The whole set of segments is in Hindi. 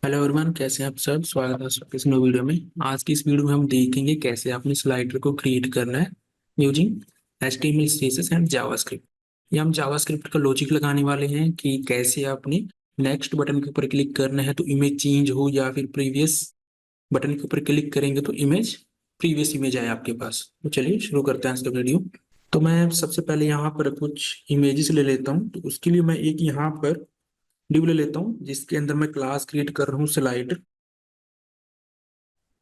हेलो एवरीवन, कैसे हैं आप सब। स्वागत है आपका इस नई वीडियो में। आज की इस वीडियो में हम देखेंगे कैसे अपने स्लाइडर को क्रिएट करना है using HTML CSS and JavaScript. ये हम जावास्क्रिप्ट का लॉजिक लगाने वाले हैं कि कैसे आपने नेक्स्ट बटन के ऊपर क्लिक करना है तो इमेज चेंज हो, या फिर प्रीवियस बटन के ऊपर क्लिक करेंगे तो इमेज प्रीवियस इमेज आए आपके पास। तो चलिए शुरू करते हैं इसका वीडियो। तो मैं सबसे पहले यहाँ पर कुछ इमेजेस ले लेता हूँ। तो उसके लिए मैं एक यहाँ पर डिव ले लेता हूँ जिसके अंदर मैं क्लास क्रिएट कर रहा हूँ स्लाइडर।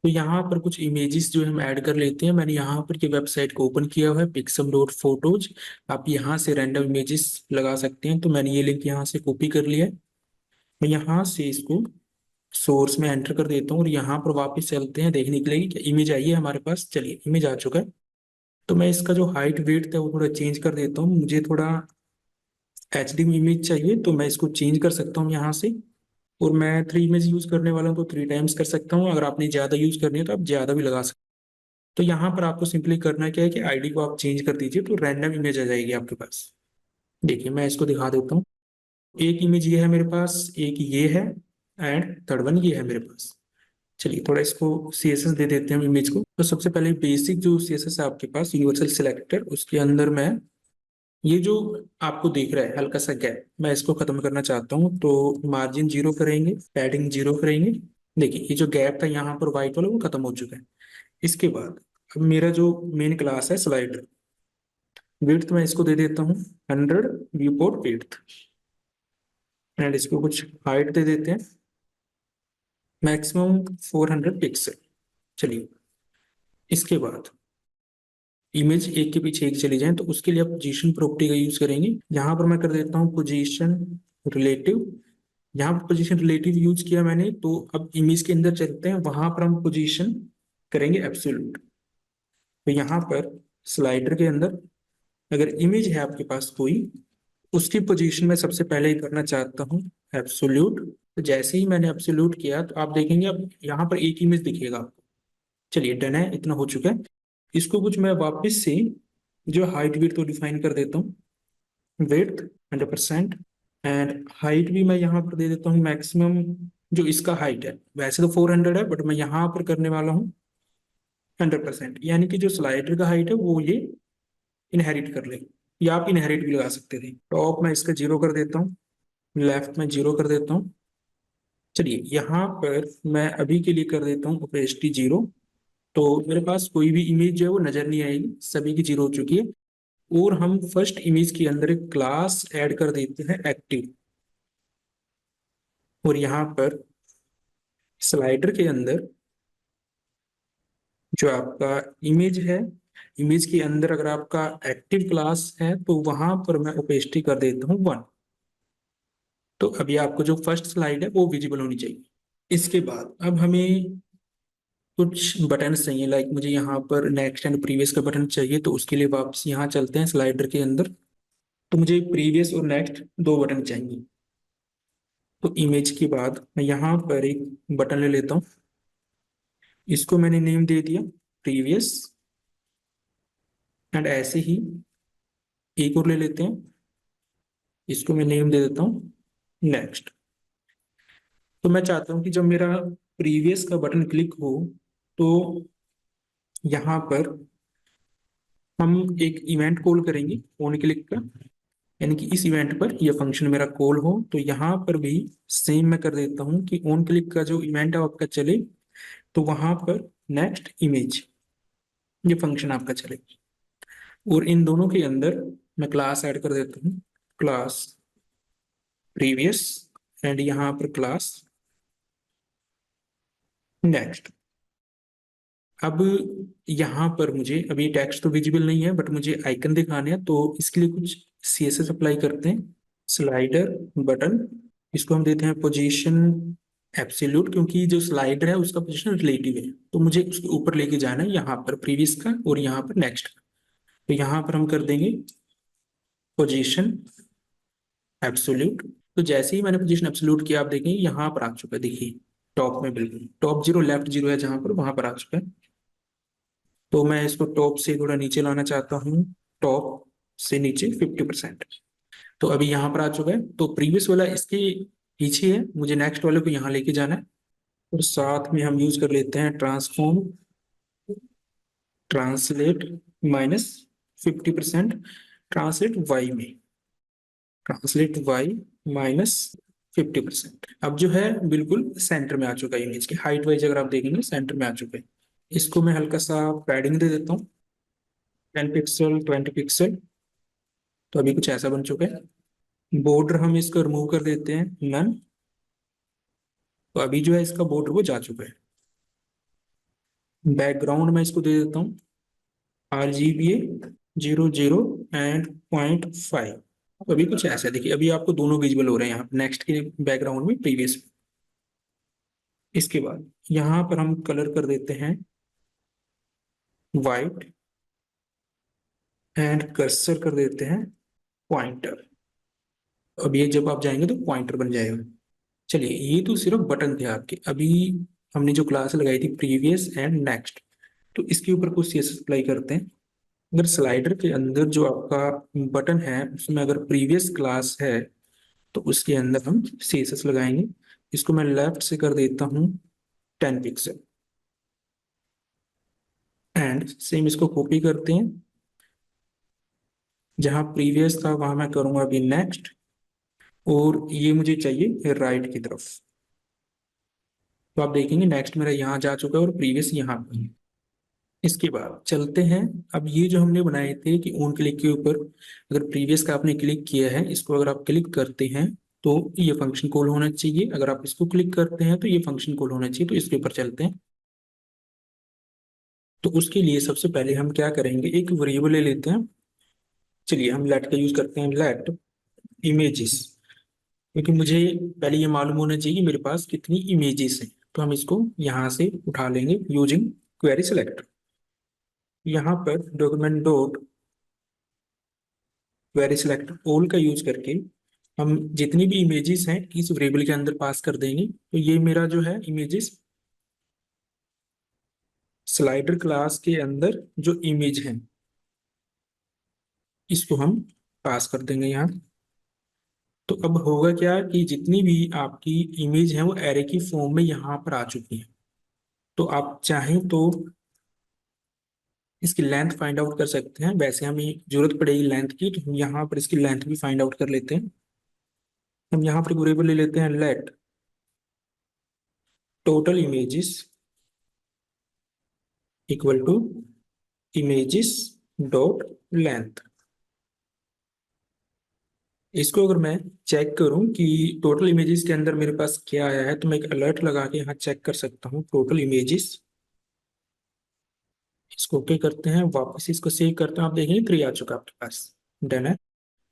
तो यहाँ पर कुछ इमेजेस जो हम ऐड कर लेते हैं। मैंने यहाँ पर की वेबसाइट को ओपन किया हुआ है, pixum.photos। आप यहाँ से रैंडम इमेजेस लगा सकते हैं। तो मैंने ये लिंक यहाँ से कॉपी कर लिया है। मैं यहाँ से इसको सोर्स में एंटर कर देता हूँ और यहाँ पर वापस चलते हैं देखने के लिए कि इमेज आई है हमारे पास। चलिए, इमेज आ चुका है। तो मैं इसका जो हाइट वेट है वो थोड़ा चेंज कर देता हूँ। मुझे थोड़ा HD इमेज चाहिए तो मैं इसको चेंज कर सकता हूँ यहाँ से। और मैं 3 इमेज यूज करने वाला हूँ तो 3 टाइम्स कर सकता हूँ। अगर आपने ज्यादा यूज करनी है तो आप ज्यादा भी लगा सकते हैं। तो यहाँ पर आपको सिंपली करना क्या है कि ID को आप चेंज कर दीजिए तो रैंडम इमेज आ जाएगी आपके पास। देखिए, मैं इसको दिखा देता हूँ। एक इमेज ये है मेरे पास, एक ये है, एंड थर्ड वन ये है मेरे पास। चलिए, थोड़ा इसको CSS दे देते हैं इमेज को। तो सबसे पहले बेसिक जो CSS है आपके पास, यूनिवर्सल सिलेक्टर, उसके अंदर मैं ये जो आपको दिख रहा है हल्का सा गैप, मैं इसको खत्म करना चाहता हूँ। तो मार्जिन 0 करेंगे, पैडिंग 0 करेंगे। देखिए, ये जो गैप था यहाँ पर व्हाइट वाला वो खत्म हो चुका है। इसके बाद अब मेरा जो मेन क्लास है स्लाइडर, विड्थ मैं इसको दे देता हूँ 100 व्यू पोर्ट विड्थ। एंड इसको कुछ हाइट दे देते हैं, मैक्सिमम 400 पिक्सल। चलिए, इसके बाद इमेज एक के पीछे एक चली जाए तो उसके लिए आप पोजीशन प्रॉपर्टी का यूज करेंगे। यहाँ पर मैं कर देता हूँ पोजीशन रिलेटिव। यहाँ पर पोजीशन रिलेटिव यूज किया मैंने, तो अब इमेज के अंदर चलते हैं, वहां पर हम पोजीशन करेंगे एब्सोल्यूट। तो यहाँ पर स्लाइडर के अंदर अगर इमेज है आपके पास कोई, उसकी पोजीशन में सबसे पहले ही करना चाहता हूँ एब्सोल्यूट। तो जैसे ही मैंने एब्सोल्यूट किया तो आप देखेंगे अब यहाँ पर एक इमेज दिखेगा आपको। चलिए, डन है, इतना हो चुका है। इसको कुछ मैं वापस से जो हाइट विड्थ तो डिफाइन कर देता हूँ, विड्थ 100%। एंड हाइट भी मैं यहाँ पर दे देता हूँ मैक्सिमम। जो इसका हाइट है वैसे तो 400 है, बट मैं यहाँ पर करने वाला हूँ 100%, यानी कि जो स्लाइडर का हाइट है वो ये इनहेरिट कर ले, या आप इनहेरिट भी लगा सकते थे। टॉप मैं इसका 0 कर देता हूँ, लेफ्ट में 0 कर देता हूँ। चलिए, यहाँ पर मैं अभी के लिए कर देता हूँ ओपेसिटी 0। तो मेरे पास कोई भी इमेज जो है वो नजर नहीं आएगी, सभी की 0 हो चुकी है। और हम फर्स्ट इमेज के अंदर एक क्लास ऐड कर देते हैं एक्टिव। और यहाँ पर स्लाइडर के अंदर जो आपका इमेज है, इमेज के अंदर अगर आपका एक्टिव क्लास है तो वहां पर मैं ओपेसिटी कर देता हूँ 1। तो अभी आपको जो फर्स्ट स्लाइड है वो विजिबल होनी चाहिए। इसके बाद अब हमें कुछ बटन चाहिए, लाइक मुझे यहाँ पर नेक्स्ट एंड प्रीवियस का बटन चाहिए। तो उसके लिए वापस यहाँ चलते हैं स्लाइडर के अंदर। तो मुझे प्रीवियस और नेक्स्ट दो बटन चाहिए। तो इमेज के बाद मैं यहाँ पर एक बटन ले लेता हूँ। इसको मैंने नेम दे दिया प्रीवियस। एंड ऐसे ही एक और ले लेते हैं, इसको मैं नेम दे देता हूँ नेक्स्ट। तो मैं चाहता हूँ कि जब मेरा प्रीवियस का बटन क्लिक हो तो यहाँ पर हम एक इवेंट कॉल करेंगे ऑन क्लिक का, यानी कि इस इवेंट पर यह फंक्शन मेरा कॉल हो। तो यहाँ पर भी सेम मैं कर देता हूँ कि ऑन क्लिक का जो इवेंट है वो आपका चले, तो वहां पर नेक्स्ट इमेज ये फंक्शन आपका चले। और इन दोनों के अंदर मैं क्लास ऐड कर देता हूँ, क्लास प्रीवियस। एंड यहाँ पर क्लास नेक्स्ट। अब यहाँ पर मुझे अभी टेक्स्ट तो विजिबल नहीं है, बट मुझे आइकन दिखाने हैं। तो इसके लिए कुछ CSS अप्लाई करते हैं। स्लाइडर बटन, इसको हम देते हैं पोजीशन एब्सोल्यूट, क्योंकि जो स्लाइडर है उसका पोजीशन रिलेटिव है। तो मुझे उसके ऊपर लेके जाना है, यहाँ पर प्रीवियस का और यहाँ पर नेक्स्ट का। तो यहाँ पर हम कर देंगे पोजीशन एब्सोल्यूट। तो जैसे ही मैंने पोजीशन एब्सोल्यूट किया, आप देखेंगे यहाँ पर आ चुका है। देखिए, टॉप में बिल्कुल टॉप 0 लेफ्ट 0 है, जहां पर वहां पर आ चुका है। तो मैं इसको टॉप से थोड़ा नीचे लाना चाहता हूँ, टॉप से नीचे 50%। तो अभी यहाँ पर आ चुका है। तो प्रीवियस वाला इसके पीछे है, मुझे नेक्स्ट वाले को यहाँ लेके जाना है। और साथ में हम यूज कर लेते हैं ट्रांसफॉर्म ट्रांसलेट -50%, ट्रांसलेट वाई में, ट्रांसलेट वाई -50%। अब जो है बिल्कुल सेंटर में आ चुका है, इमेज की हाइट वाइज अगर आप देखेंगे सेंटर में आ चुका है। इसको मैं हल्का सा पैडिंग दे देता हूँ, 10 पिक्सल 20 पिक्सल। तो अभी कुछ ऐसा बन चुका है। बॉर्डर हम इसको रिमूव कर देते हैं, नन। तो अभी जो है इसका बॉर्डर वो जा चुका है। बैकग्राउंड में इसको दे देता हूँ RGBA 00 एंड 0.5। तो अभी कुछ ऐसा देखिए, अभी आपको दोनों विजिबल हो रहे हैं यहाँ नेक्स्ट के बैकग्राउंड में, प्रीवियस। इसके बाद यहाँ पर हम कलर कर देते हैं वाइट, एंड कर्सर कर देते हैं पॉइंटर। अब ये जब आप जाएंगे तो पॉइंटर बन जाएगा। चलिए, ये तो सिर्फ बटन थे आपके। अभी हमने जो क्लास लगाई थी प्रीवियस एंड नेक्स्ट, तो इसके ऊपर कुछ CSS अप्लाई करते हैं। अगर स्लाइडर के अंदर जो आपका बटन है उसमें अगर प्रीवियस क्लास है तो उसके अंदर हम CSS लगाएंगे। इसको मैं लेफ्ट से कर देता हूँ 10 पिक्सल, एंड सेम इसको कॉपी करते हैं। जहां प्रीवियस था वहां मैं करूंगा अभी नेक्स्ट, और ये मुझे चाहिए राइट की तरफ। तो आप देखेंगे नेक्स्ट मेरा यहाँ जा चुका है और प्रीवियस यहाँ पे है। इसके बाद चलते हैं। अब ये जो हमने बनाए थे कि ऑन क्लिक के ऊपर अगर प्रीवियस का आपने क्लिक किया है, इसको अगर आप क्लिक करते हैं तो ये फंक्शन कॉल होना चाहिए। अगर आप इसको क्लिक करते हैं तो ये फंक्शन कॉल होना चाहिए। तो इसके ऊपर चलते हैं। तो उसके लिए सबसे पहले हम क्या करेंगे, एक वेरिएबल ले लेते हैं। चलिए हम लेट का यूज करते हैं, लेट इमेजेस। क्योंकि मुझे पहले ये मालूम होना चाहिए कि मेरे पास कितनी इमेजेस हैं। तो हम इसको यहाँ से उठा लेंगे यूजिंग क्वेरी सेलेक्टर। यहाँ पर document dot query selector all का यूज करके हम जितनी भी इमेजेस हैं इस वेरिएबल के अंदर पास कर देंगे। तो ये मेरा जो है इमेजेस स्लाइडर क्लास के अंदर जो इमेज है इसको हम पास कर देंगे यहाँ। तो अब होगा क्या कि जितनी भी आपकी इमेज है वो एरे की फॉर्म में यहाँ पर आ चुकी है। तो आप चाहें तो इसकी लेंथ फाइंड आउट कर सकते हैं। वैसे हमें जरूरत पड़ेगी लेंथ की, तो हम यहाँ पर इसकी लेंथ भी फाइंड आउट कर लेते हैं। हम यहाँ पर वेरिएबल ले लेते हैं let total images equal to images dot length. इसको अगर मैं चेक करूं कि टोटल इमेजेस के अंदर मेरे पास क्या आया है, तो मैं एक अलर्ट लगा के यहाँ चेक कर सकता हूँ टोटल इमेजेस। इसको ओके करते हैं, वापस इसको सेव करते हैं। आप देखेंगे 3 आ चुका है आपके पास। डन है।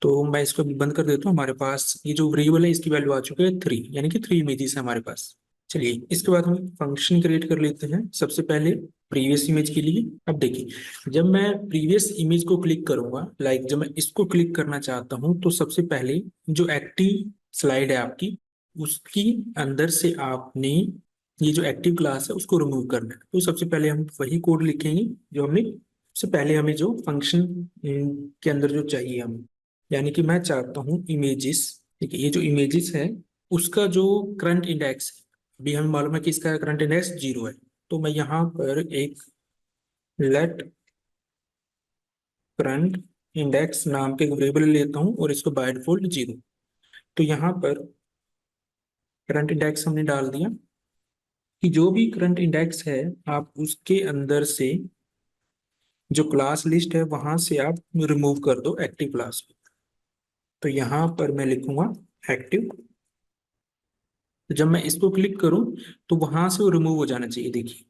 तो मैं इसको अभी बंद कर देता हूँ। हमारे पास ये जो वेरिएबल है इसकी वैल्यू आ चुकी है 3, यानी कि 3 इमेजेस है हमारे पास। चलिए इसके बाद हम फंक्शन क्रिएट कर लेते हैं सबसे पहले प्रीवियस इमेज के लिए। अब देखिए, जब मैं प्रीवियस इमेज को क्लिक करूंगा, लाइक जब मैं इसको क्लिक करना चाहता हूं, तो सबसे पहले जो एक्टिव स्लाइड है आपकी उसकी अंदर से आपने ये जो एक्टिव क्लास है उसको रिमूव करना है। तो सबसे पहले हम वही कोड लिखेंगे जो हमने सबसे पहले, हमें जो फंक्शन के अंदर जो चाहिए हमें। यानी कि मैं चाहता हूँ इमेजेस, ठीक है, ये जो इमेजेस है उसका जो करंट इंडेक्स, अभी हमें मालूम है कि इसका करंट इंडेक्स 0 है। तो मैं यहाँ पर एक लेट करंट इंडेक्स नाम के वेरिएबल लेता हूँ और इसको बाय डिफॉल्ट 0। तो यहाँ पर करंट इंडेक्स हमने डाल दिया कि जो भी करंट इंडेक्स है आप उसके अंदर से जो क्लास लिस्ट है वहां से आप रिमूव कर दो एक्टिव क्लास को। तो यहाँ पर मैं लिखूंगा एक्टिव। तो जब मैं इसको क्लिक करूं तो वहां से वो रिमूव हो जाना चाहिए। देखिए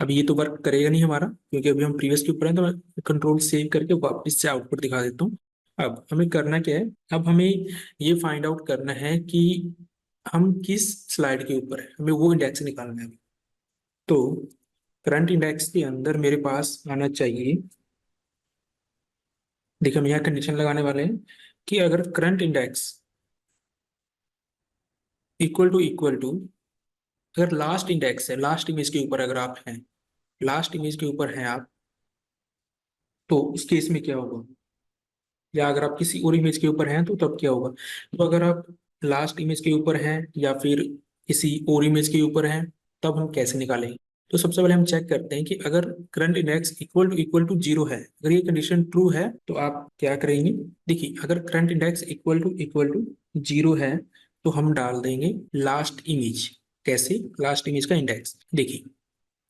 अभी ये तो वर्क करेगा नहीं हमारा, क्योंकि अभी हम प्रीवियस के ऊपर हैं। तो मैं कंट्रोल सेव करके वापस से आउटपुट दिखा देता हूँ। अब हमें करना क्या है, अब हमें ये फाइंड आउट करना है कि हम किस स्लाइड के ऊपर है, हमें वो इंडेक्स निकालना है। तो करंट इंडेक्स के अंदर मेरे पास आना चाहिए, देखिए हम यहाँ कंडीशन लगाने वाले हैं कि अगर करंट इंडेक्स इक्वल टू अगर लास्ट इंडेक्स है, लास्ट इमेज के ऊपर अगर आप हैं, लास्ट इमेज के ऊपर हैं आप, तो उस केस में क्या होगा, या अगर आप किसी और इमेज के ऊपर हैं तो तब क्या होगा। तो अगर आप लास्ट इमेज के ऊपर हैं या फिर किसी और इमेज के ऊपर है, तब हम कैसे निकालेंगे? तो सबसे पहले हम चेक करते हैं कि अगर current index equal to zero है, अगर ये कंडीशन ट्रू है तो आप क्या करेंगे? देखिए, अगर current index equal to zero है तो हम डाल देंगे लास्ट इमेज। कैसे? लास्ट इमेज का इंडेक्स। देखिए,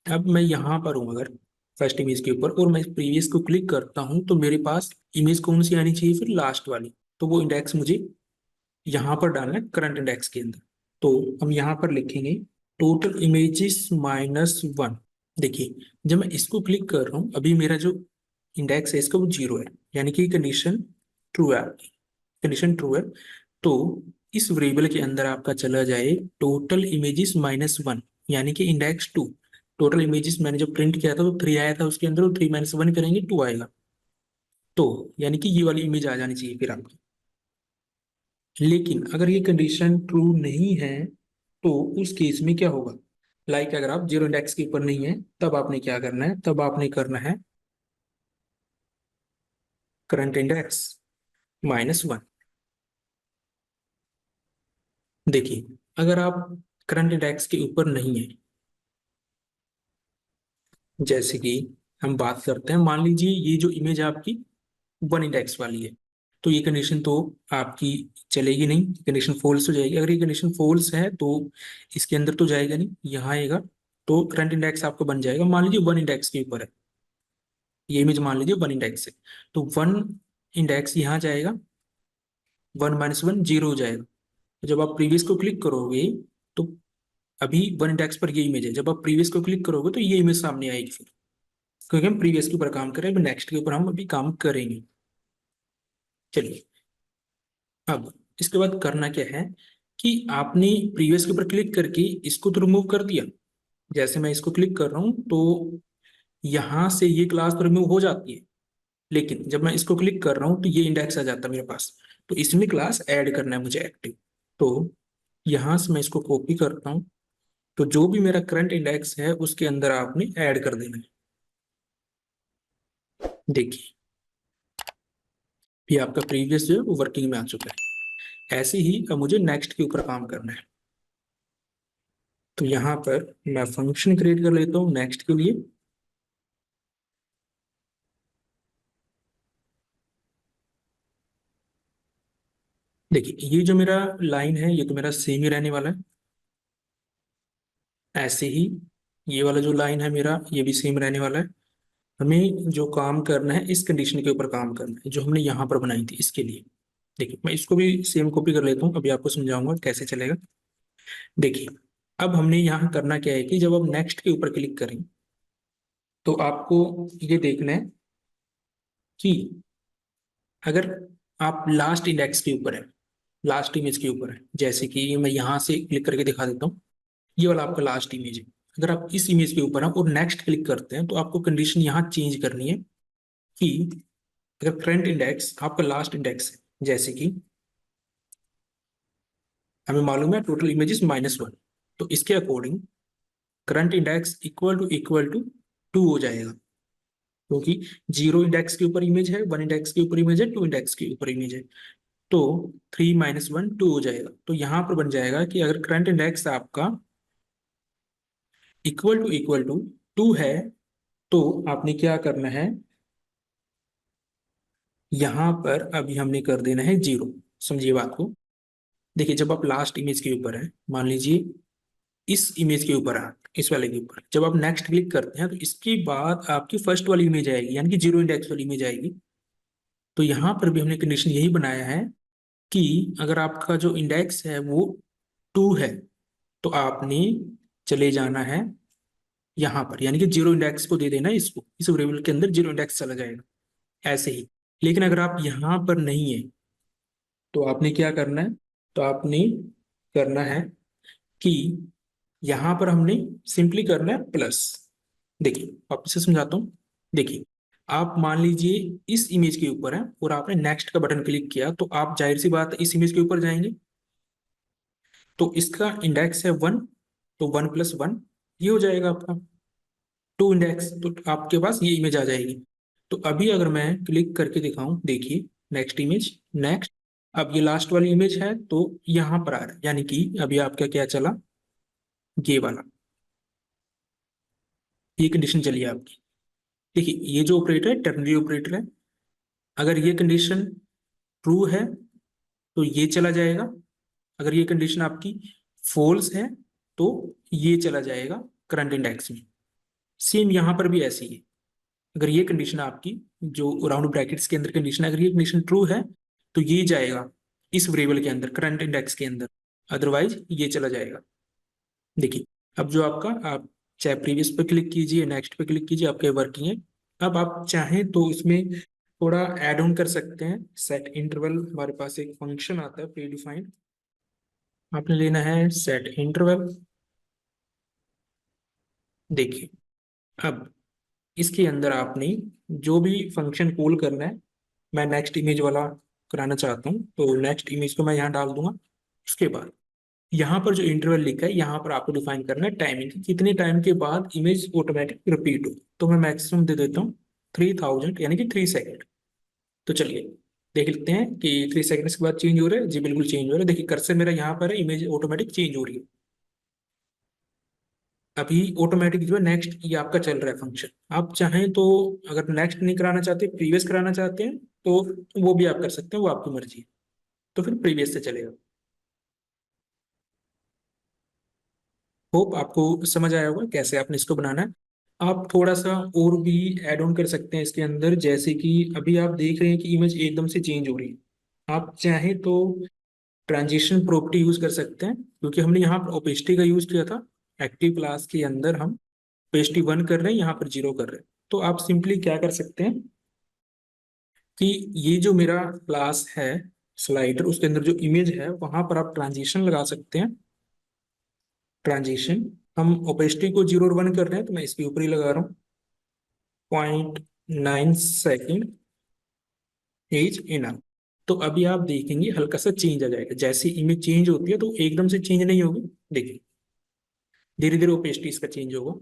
अब मैं यहाँ पर हूँ अगर फर्स्ट इमेज के ऊपर और मैं प्रीवियस को क्लिक करता हूँ तो मेरे पास इमेज कौन सी आनी चाहिए? फिर लास्ट वाली। तो वो इंडेक्स मुझे यहाँ पर डालना है करंट इंडेक्स के अंदर। तो हम यहाँ पर लिखेंगे टोटल इमेजेस माइनस वन। देखिए, जब मैं इसको क्लिक कर रहा हूँ अभी मेरा जो इंडेक्स है इसका वो जीरो है, यानी कि कंडीशन ट्रू है। कंडीशन ट्रू है तो इस वेरिएबल के अंदर आपका चला जाए टोटल इमेजेस माइनस वन, यानी कि इंडेक्स टू। टोटल इमेजेस मैंने जब प्रिंट किया था तो थ्री आया था उसके अंदर, थ्री माइनस वन करेंगे टू आएगा। तो यानी कि ये वाली इमेज आ जानी चाहिए फिर आपकी। लेकिन अगर ये कंडीशन ट्रू नहीं है तो उस केस में क्या होगा? लाइक अगर आप जीरो इंडेक्स के ऊपर नहीं है तब आपने क्या करना है? तब आपने करना है करंट इंडेक्स माइनस वन। देखिए, अगर आप करंट इंडेक्स के ऊपर नहीं है, जैसे कि हम बात करते हैं, मान लीजिए ये जो इमेज आपकी वन इंडेक्स वाली है, तो ये कंडीशन तो आपकी चलेगी नहीं, कंडीशन फॉल्स हो जाएगी। अगर ये कंडीशन फॉल्स है तो इसके अंदर तो जाएगा नहीं, यहाँ आएगा। तो करंट इंडेक्स आपका बन जाएगा, मान लीजिए वन इंडेक्स के ऊपर है ये इमेज, मान लीजिए वन इंडेक्स है, तो वन इंडेक्स यहाँ जाएगा, वन माइनस वन जीरो हो जाएगा। तो जब आप प्रीवियस को क्लिक करोगे तो अभी वन इंडेक्स पर ये इमेज है, जब आप प्रीवियस को क्लिक करोगे तो ये इमेज सामने आएगी फिर, क्योंकि हम प्रीवियस के ऊपर काम कर रहे हैं, नेक्स्ट के ऊपर हम अभी काम करेंगे। चलिए, अब इसके बाद करना क्या है कि आपने प्रीवियस के ऊपर क्लिक करके इसको तो रिमूव कर दिया। जैसे मैं इसको क्लिक कर रहा हूं तो यहां से ये क्लास तो रिमूव हो जाती है, लेकिन जब मैं इसको क्लिक कर रहा हूं तो ये इंडेक्स आ जाता है मेरे पास। तो इसमें क्लास ऐड करना है मुझे एक्टिव। तो यहां से मैं इसको कॉपी करता हूं, तो जो भी मेरा करंट इंडेक्स है उसके अंदर आपने ऐड कर देना है। देखिए, ये आपका प्रीवियस जो है वो वर्किंग में आ चुका है। ऐसे ही अब मुझे नेक्स्ट के ऊपर काम करना है। तो यहाँ पर मैं फंक्शन क्रिएट कर लेता हूँ नेक्स्ट के लिए। देखिए, ये जो मेरा लाइन है ये तो मेरा सेम ही रहने वाला है। ऐसे ही ये वाला जो लाइन है मेरा ये भी सेम रहने वाला है। हमें जो काम करना है इस कंडीशन के ऊपर काम करना है जो हमने यहाँ पर बनाई थी इसके लिए। देखिए, मैं इसको भी सेम कॉपी कर लेता हूँ, अभी आपको समझाऊंगा कैसे चलेगा। देखिए, अब हमने यहाँ करना क्या है कि जब आप नेक्स्ट के ऊपर क्लिक करें तो आपको ये देखना है कि अगर आप लास्ट इंडेक्स के ऊपर है, लास्ट इमेज के ऊपर है, जैसे कि मैं यहाँ से क्लिक करके दिखा देता हूँ, ये वाला आपका लास्ट इमेज है। अगर आप इस इमेज के ऊपर हैं और नेक्स्ट क्लिक करते हैं तो आपको कंडीशन यहाँ चेंज करनी है कि अगर करंट इंडेक्स आपका लास्ट इंडेक्स है, जैसे कि हमें मालूम है टोटल इमेजेस माइनस वन, तो इसके according current index equal to two हो जाएगा, क्योंकि जीरो इंडेक्स के ऊपर इमेज है, वन इंडेक्स के ऊपर इमेज है, टू इंडेक्स के ऊपर इमेज है। तो थ्री माइनस वन टू हो जाएगा। तो यहाँ पर बन जाएगा कि अगर करंट इंडेक्स आपका इक्वल टू टू है तो आपने क्या करना है, यहाँ पर अभी हमने कर देना है जीरो। समझिए बात को। देखिए, जब आप लास्ट इमेज के ऊपर है, मान लीजिए इस इमेज के ऊपर है, इस वाले के ऊपर, जब आप नेक्स्ट क्लिक करते हैं तो इसके बाद आपकी फर्स्ट वाली इमेज आएगी, यानी कि जीरो इंडेक्स वाली इमेज आएगी। तो यहाँ पर भी हमने कंडीशन यही बनाया है कि अगर आपका जो इंडेक्स है वो टू है तो आपने चले जाना है यहाँ पर, यानी कि जीरो इंडेक्स को दे देना है इसको, इस वेरिएबल के अंदर जीरो इंडेक्स चला जाएगा। ऐसे ही, लेकिन अगर आप यहाँ पर नहीं है तो आपने क्या करना है? तो आपने करना है कि यहाँ पर हमने सिंपली करना है प्लस। देखिए, वापस से समझाता हूँ। देखिए, आप मान लीजिए इस इमेज के ऊपर है और आपने नेक्स्ट का बटन क्लिक किया तो आप जाहिर सी बात है इस इमेज के ऊपर जाएंगे, तो इसका इंडेक्स है वन, तो वन प्लस वन ये हो जाएगा आपका टू इंडेक्स, तो आपके पास ये इमेज आ जाएगी। तो अभी अगर मैं क्लिक करके दिखाऊं, देखिए नेक्स्ट इमेज, नेक्स्ट, अब ये लास्ट वाली इमेज है तो यहाँ पर आ रहा है, यानी कि अभी आपका क्या चला, ये वाला, ये कंडीशन चली है आपकी। देखिए ये जो ऑपरेटर है टर्नरी ऑपरेटर है, अगर ये कंडीशन ट्रू है तो ये चला जाएगा, अगर ये कंडीशन आपकी फॉल्स है तो ये चला जाएगा करंट इंडेक्स में। सेम यहां पर भी ऐसी है, अगर ये कंडीशन आपकी जो राउंड ब्रैकेट्स के अंदर कंडीशन है, अगर ये कंडीशन ट्रू है तो ये जाएगा इस वेरिएबल के अंदर करंट इंडेक्स के अंदर, अदरवाइज ये चला जाएगा। देखिए अब जो आपका, आप चाहे प्रीवियस पे क्लिक कीजिए, नेक्स्ट पे क्लिक कीजिए, आपके वर्किंग है। अब आप चाहें तो इसमें थोड़ा ऐड ऑन कर सकते हैं। सेट इंटरवल हमारे पास एक फंक्शन आता है प्री डिफाइंड, आपने लेना है सेट इंटरवल। देखिए अब इसके अंदर आपने जो भी फंक्शन कॉल करना है, मैं नेक्स्ट इमेज वाला कराना चाहता हूँ तो नेक्स्ट इमेज को मैं यहाँ डाल दूंगा। उसके बाद यहाँ पर जो इंटरवल लिखा है यहाँ पर आपको डिफाइन करना है टाइमिंग, कितने टाइम के बाद इमेज ऑटोमेटिक रिपीट हो। तो मैं मैक्सिमम दे देता हूँ 3000 यानी कि 3 सेकेंड। तो चलिए देख लेते हैं कि 3 सेकेंड्स के बाद चेंज हो रहा है। जी बिल्कुल चेंज हो रहा है, देखिए कर्सर मेरा यहाँ पर है, इमेज ऑटोमेटिक चेंज हो रही है। अभी ऑटोमेटिक जो है नेक्स्ट ये आपका चल रहा है फंक्शन। आप चाहें तो अगर नेक्स्ट नहीं कराना चाहते, प्रीवियस कराना चाहते हैं तो वो भी आप कर सकते हैं, वो आपकी मर्जी है। तो फिर प्रीवियस से चलेगा। होप आपको समझ आया होगा कैसे आपने इसको बनाना है। आप थोड़ा सा और भी ऐड ऑन कर सकते हैं इसके अंदर, जैसे कि अभी आप देख रहे हैं कि इमेज एकदम से चेंज हो रही है। आप चाहें तो ट्रांजिशन प्रॉपर्टी यूज कर सकते हैं, क्योंकि हमने यहाँ पर ओपेसिटी का यूज किया था। एक्टिव क्लास के अंदर हम ओपेसिटी 1 कर रहे हैं, यहाँ पर 0 कर रहे हैं। तो आप सिंपली क्या कर सकते हैं कि ये जो मेरा क्लास है स्लाइडर, उसके अंदर जो इमेज है वहां पर आप ट्रांजिशन लगा सकते हैं। ट्रांजिशन, हम ओपेसिटी को 0 और 1 कर रहे हैं तो मैं इसके ऊपर ही लगा रहा हूँ। 0.9 सेकेंड इज इनफ। तो अभी आप देखेंगे हल्का सा चेंज आ जाएगा, जैसे इमेज चेंज होती है तो एकदम से चेंज नहीं होगी। देखिए धीरे धीरे ओपेसिटी इसका चेंज होगा।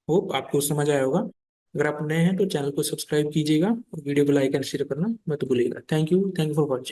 होप आपको समझ आया होगा। अगर आप नए हैं तो चैनल को सब्सक्राइब कीजिएगा और वीडियो को लाइक एंड शेयर करना मत भूलिएगा। Thank you for watching.